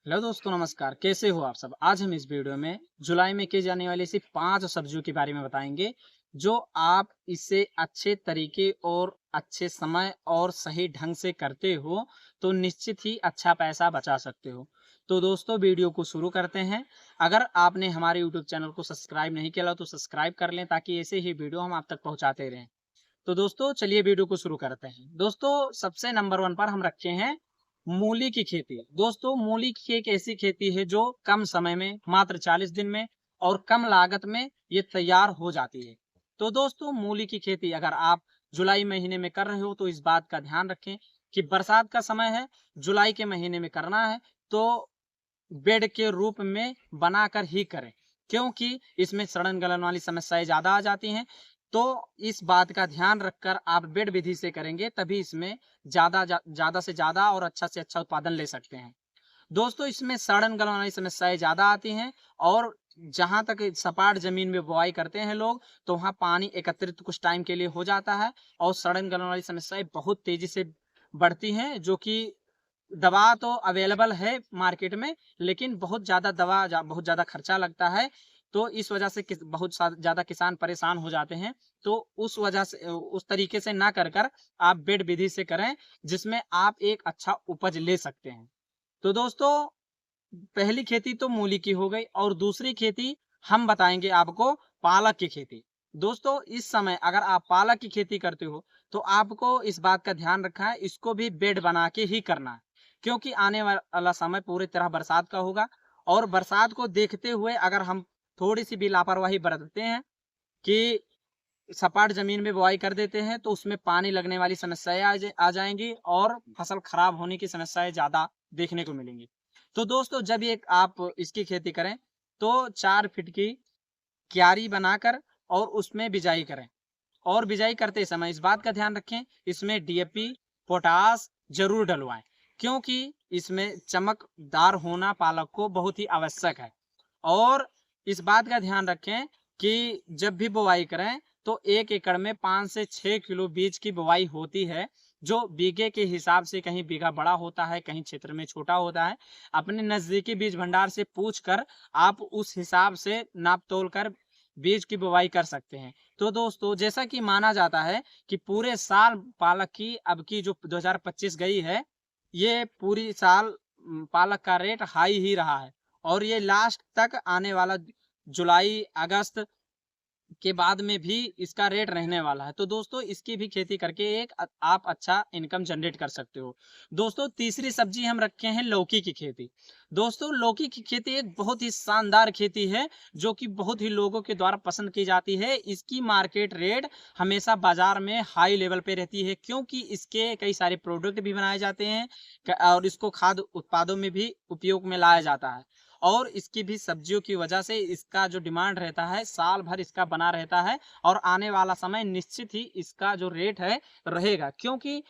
Hello दोस्तों, नमस्कार। कैसे हो आप सब? आज हम इस वीडियो में जुलाई में की जाने वाली ऐसी 5 सब्जियों के बारे में बताएंगे जो आप इसे अच्छे तरीके और अच्छे समय और सही ढंग से करते हो तो निश्चित ही अच्छा पैसा बचा सकते हो। तो दोस्तों, वीडियो को शुरू करते हैं। अगर आपने हमारे यूट्यूब चैनल को सब्सक्राइब नहीं किया तो सब्सक्राइब कर लें ताकि ऐसे ही वीडियो हम आप तक पहुंचाते रहें। तो दोस्तों, चलिए वीडियो को शुरू करते हैं। दोस्तों, सबसे नंबर 1 पर हम रखे हैं मूली की खेती। दोस्तों, मूली की एक ऐसी खेती है जो कम समय में मात्र 40 दिन में और कम लागत में ये तैयार हो जाती है। तो दोस्तों, मूली की खेती अगर आप जुलाई महीने में कर रहे हो तो इस बात का ध्यान रखें कि बरसात का समय है, जुलाई के महीने में करना है तो बेड के रूप में बनाकर ही करें, क्योंकि इसमें सड़न गलन वाली समस्याएं ज्यादा आ जाती हैं। तो इस बात का ध्यान रखकर आप बेड विधि से करेंगे, तभी इसमें ज्यादा से ज्यादा और अच्छा से अच्छा उत्पादन ले सकते हैं। दोस्तों, इसमें सड़न गलन वाली समस्याएं ज्यादा आती हैं और जहां तक सपाट जमीन में बुआई करते हैं लोग, तो वहां पानी एकत्रित कुछ टाइम के लिए हो जाता है और सड़न गलन वाली समस्याएं बहुत तेजी से बढ़ती हैं, जो कि दवा तो अवेलेबल है मार्केट में, लेकिन बहुत ज़्यादा खर्चा लगता है। तो इस वजह से ज़्यादा किसान परेशान हो जाते हैं। तो उस वजह से उस तरीके से ना कर आप बेड विधि से करें, जिसमें आप एक अच्छा उपज ले सकते हैं। तो दोस्तों, पहली खेती तो मूली की हो गई और दूसरी खेती हम बताएंगे आपको पालक की खेती। दोस्तों, इस समय अगर आप पालक की खेती करते हो तो आपको इस बात का ध्यान रखना है, इसको भी बेड बना के ही करना है, क्योंकि आने वाला समय पूरी तरह बरसात का होगा और बरसात को देखते हुए अगर हम थोड़ी सी भी लापरवाही बरतते हैं कि सपाट जमीन में बुआई कर देते हैं तो उसमें पानी लगने वाली समस्याएं आ जाएंगी और फसल खराब होने की समस्याएं ज्यादा देखने को मिलेंगी। तो दोस्तों, जब ये आप इसकी खेती करें तो 4 फीट की क्यारी बनाकर और उसमें बिजाई करें और बिजाई करते समय इस बात का ध्यान रखें, इसमें डीएपी, पोटास जरूर डलवाएं, क्योंकि इसमें चमकदार होना पालक को बहुत ही आवश्यक है। और इस बात का ध्यान रखें कि जब भी बुआई करें तो 1 एकड़ में 5 से 6 किलो बीज की बुआई होती है, जो बीघे के हिसाब से कहीं बीघा बड़ा होता है, कहीं क्षेत्र में छोटा होता है। अपने नजदीकी बीज भंडार से पूछकर आप उस हिसाब से नाप तोल कर बीज की बुआई कर सकते हैं। तो दोस्तों, जैसा कि माना जाता है कि पूरे साल पालक की अब की जो 2025 गई है, ये पूरी साल पालक का रेट हाई ही रहा है और ये लास्ट तक आने वाला जुलाई अगस्त के बाद में भी इसका रेट रहने वाला है। तो दोस्तों, इसकी भी खेती करके आप अच्छा इनकम जनरेट कर सकते हो। दोस्तों, तीसरी सब्जी हम रखे हैं लौकी की खेती। दोस्तों, लौकी की खेती एक बहुत ही शानदार खेती है जो कि बहुत ही लोगों के द्वारा पसंद की जाती है। इसकी मार्केट रेट हमेशा बाजार में हाई लेवल पे रहती है, क्योंकि इसके कई सारे प्रोडक्ट भी बनाए जाते हैं और इसको खाद्य उत्पादों में भी उपयोग में लाया जाता है। और इसकी भी सब्जियों की वजह से इसका जो डिमांड रहता है साल भर इसका बना रहता है और आने वाला समय निश्चित ही इसका जो रेट है रहेगा, क्योंकि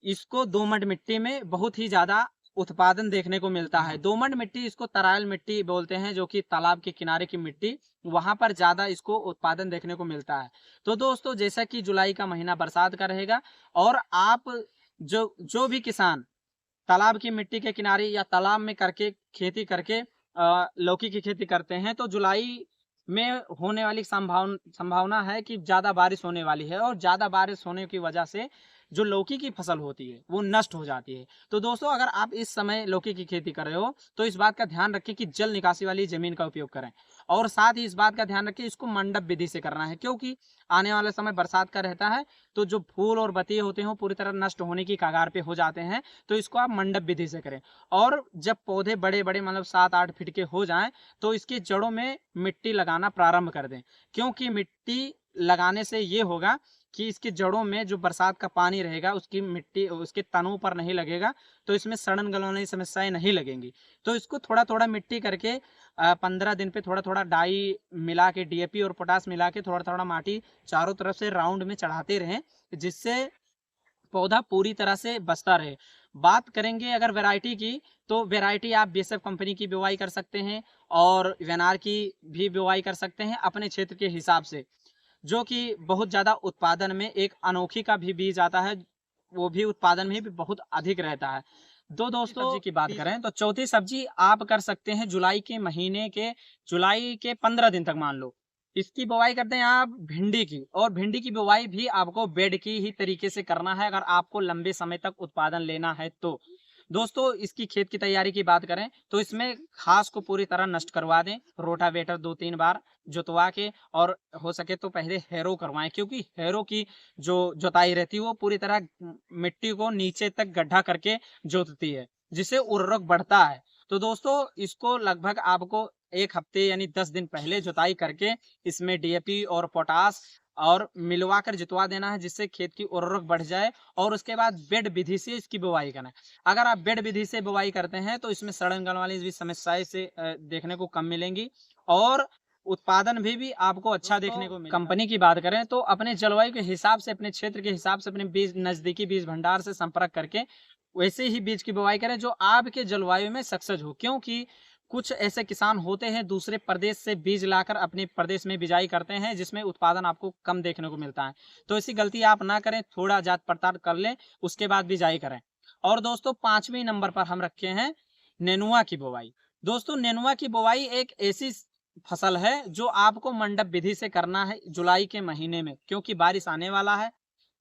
इसको दोमट मिट्टी में बहुत ही ज्यादा उत्पादन देखने को मिलता है। दोमट मिट्टी, इसको तराइल मिट्टी बोलते हैं, जो कि तालाब के किनारे की मिट्टी, वहां पर ज्यादा इसको उत्पादन देखने को मिलता है। तो दोस्तों, जैसा कि जुलाई का महीना बरसात का रहेगा और आप जो जो भी किसान तालाब की मिट्टी के किनारे या तालाब में करके खेती करके लौकी की खेती करते हैं तो जुलाई में होने वाली संभावना है कि ज्यादा बारिश होने वाली है और ज्यादा बारिश होने की वजह से जो लौकी की फसल होती है वो नष्ट हो जाती है। तो दोस्तों, अगर आप इस समय लौकी की खेती कर रहे हो तो इस बात का ध्यान रखें कि जल निकासी वाली जमीन का उपयोग करें और साथ ही इस बात का ध्यान रखें इसको मंडप विधि से करना है, क्योंकि आने वाले समय बरसात का रहता है तो जो फूल और बतिये होते हैं वो पूरी तरह नष्ट होने की कगार पे हो जाते हैं। तो इसको आप मंडप विधि से करें और जब पौधे बड़े बड़े मतलब 7-8 फीट के हो जाएं तो इसकी जड़ों में मिट्टी लगाना प्रारंभ कर दें, क्योंकि मिट्टी लगाने से ये होगा कि इसकी जड़ों में जो बरसात का पानी रहेगा उसकी मिट्टी उसके तनों पर नहीं लगेगा, तो इसमें सड़न गलने की समस्याएं नहीं लगेंगी। तो इसको थोड़ा थोड़ा मिट्टी करके 15 दिन पे थोड़ा थोड़ा डाई मिला के, डीएपी और पोटास मिला के थोड़ा थोड़ा माटी चारों तरफ से राउंड में चढ़ाते रहें, जिससे पौधा पूरी तरह से बचता रहे। बात करेंगे अगर वैरायटी की, तो वैरायटी आप बीएसएफ कंपनी की बुवाई कर सकते हैं और वेनार की भी बुवाई कर सकते हैं अपने क्षेत्र के हिसाब से, जो कि बहुत ज़्यादा उत्पादन में एक अनोखी का भी बीज आता है, वो भी उत्पादन में भी बहुत अधिक रहता है। दोस्तों सब्जी की बात करें तो चौथी सब्जी आप कर सकते हैं जुलाई के 15 दिन तक मान लो। इसकी बुवाई करते हैं आप भिंडी की, और भिंडी की बुवाई भी आपको बेड की ही तरीके से करना है अगर आपको लंबे समय तक उत्पादन लेना है तो। दोस्तों इसकी खेत की तैयारी की बात करें तो इसमें घास को पूरी तरह नष्ट करवा दें, रोटावेटर 2-3 बार जुतवा के, और हो सके तो पहले हैरो करवाएं, क्योंकि हैरो की जो जुताई रहती है वो पूरी तरह मिट्टी को नीचे तक गड्ढा करके जोतती है, जिससे उर्वरक बढ़ता है। तो दोस्तों इसको लगभग आपको 1 हफ्ते यानी 10 दिन पहले जुताई करके इसमें डीएपी और पोटास और मिलवा कर जितवा देना है, जिससे खेत की उर्वरक बढ़ जाए, और उसके बाद बेड विधि से इसकी बुवाई करना है। अगर आप बेड विधि से बुवाई करते हैं तो इसमें सड़न गलन वाली भी समस्याएं से देखने को कम मिलेंगी, और उत्पादन भी आपको अच्छा देखने को मिलेगा। कंपनी की बात करें तो अपने जलवायु के हिसाब से, अपने क्षेत्र के हिसाब से अपने बीज नजदीकी बीज भंडार से संपर्क करके वैसे ही बीज की बुवाई करें जो आपके जलवायु में सक्सेस हो, क्योंकि कुछ ऐसे किसान होते हैं दूसरे प्रदेश से बीज लाकर अपने प्रदेश में बिजाई करते हैं, जिसमें उत्पादन आपको कम देखने को मिलता है। तो ऐसी गलती आप ना करें, थोड़ा जांच पड़ताल कर लें, उसके बाद बिजाई करें। और दोस्तों 5वें नंबर पर हम रखे हैं नेनुआ की बुवाई। दोस्तों नेनुआ की बुवाई एक ऐसी फसल है जो आपको मंडप विधि से करना है जुलाई के महीने में, क्योंकि बारिश आने वाला है।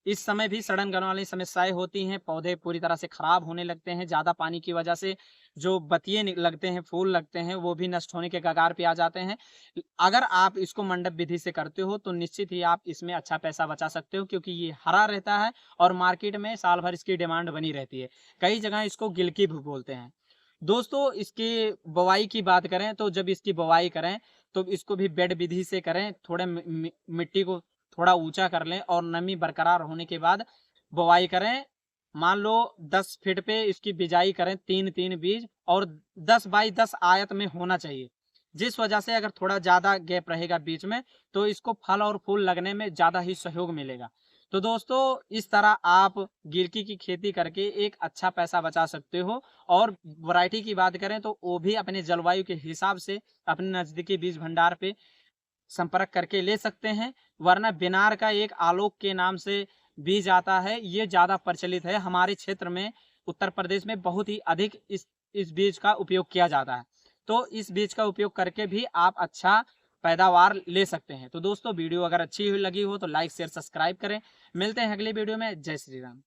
इस समय भी सड़न गलन वाली समस्याएं होती हैं, पौधे पूरी तरह से खराब होने लगते हैं, ज्यादा पानी की वजह से जो बतिये लगते हैं, फूल लगते हैं, वो भी नष्ट होने के कगार पे आ जाते हैं। अगर आप इसको मंडप विधि से करते हो तो निश्चित ही आप इसमें अच्छा पैसा बचा सकते हो, क्योंकि ये हरा रहता है और मार्केट में साल भर इसकी डिमांड बनी रहती है। कई जगह इसको गिलकी भी बोलते हैं। दोस्तों इसकी बुवाई की बात करें तो जब इसकी बुवाई करें तो इसको भी बेड विधि से करें, थोड़े मिट्टी को थोड़ा ऊंचा कर लें और नमी बरकरार होने के बाद बुवाई करें। मान लो 10 फीट पे इसकी बिजाई करें, 3-3 बीज, और 10 बाई 10 आयत में होना चाहिए, जिस वजह से अगर थोड़ा ज्यादा गैप रहेगा बीच में तो इसको फल और फूल लगने में ज्यादा ही सहयोग मिलेगा। तो दोस्तों इस तरह आप गिलकी की खेती करके एक अच्छा पैसा बचा सकते हो। और वैरायटी की बात करें तो वो भी अपने जलवायु के हिसाब से अपने नजदीकी बीज भंडार पे संपर्क करके ले सकते हैं, वरना बिनार का एक आलोक के नाम से बीज आता है, ये ज्यादा प्रचलित है हमारे क्षेत्र में। उत्तर प्रदेश में बहुत ही अधिक इस बीज का उपयोग किया जाता है। तो इस बीज का उपयोग करके भी आप अच्छा पैदावार ले सकते हैं। तो दोस्तों वीडियो अगर अच्छी लगी हो तो लाइक शेयर सब्सक्राइब करें। मिलते हैं अगली वीडियो में। जय श्री राम।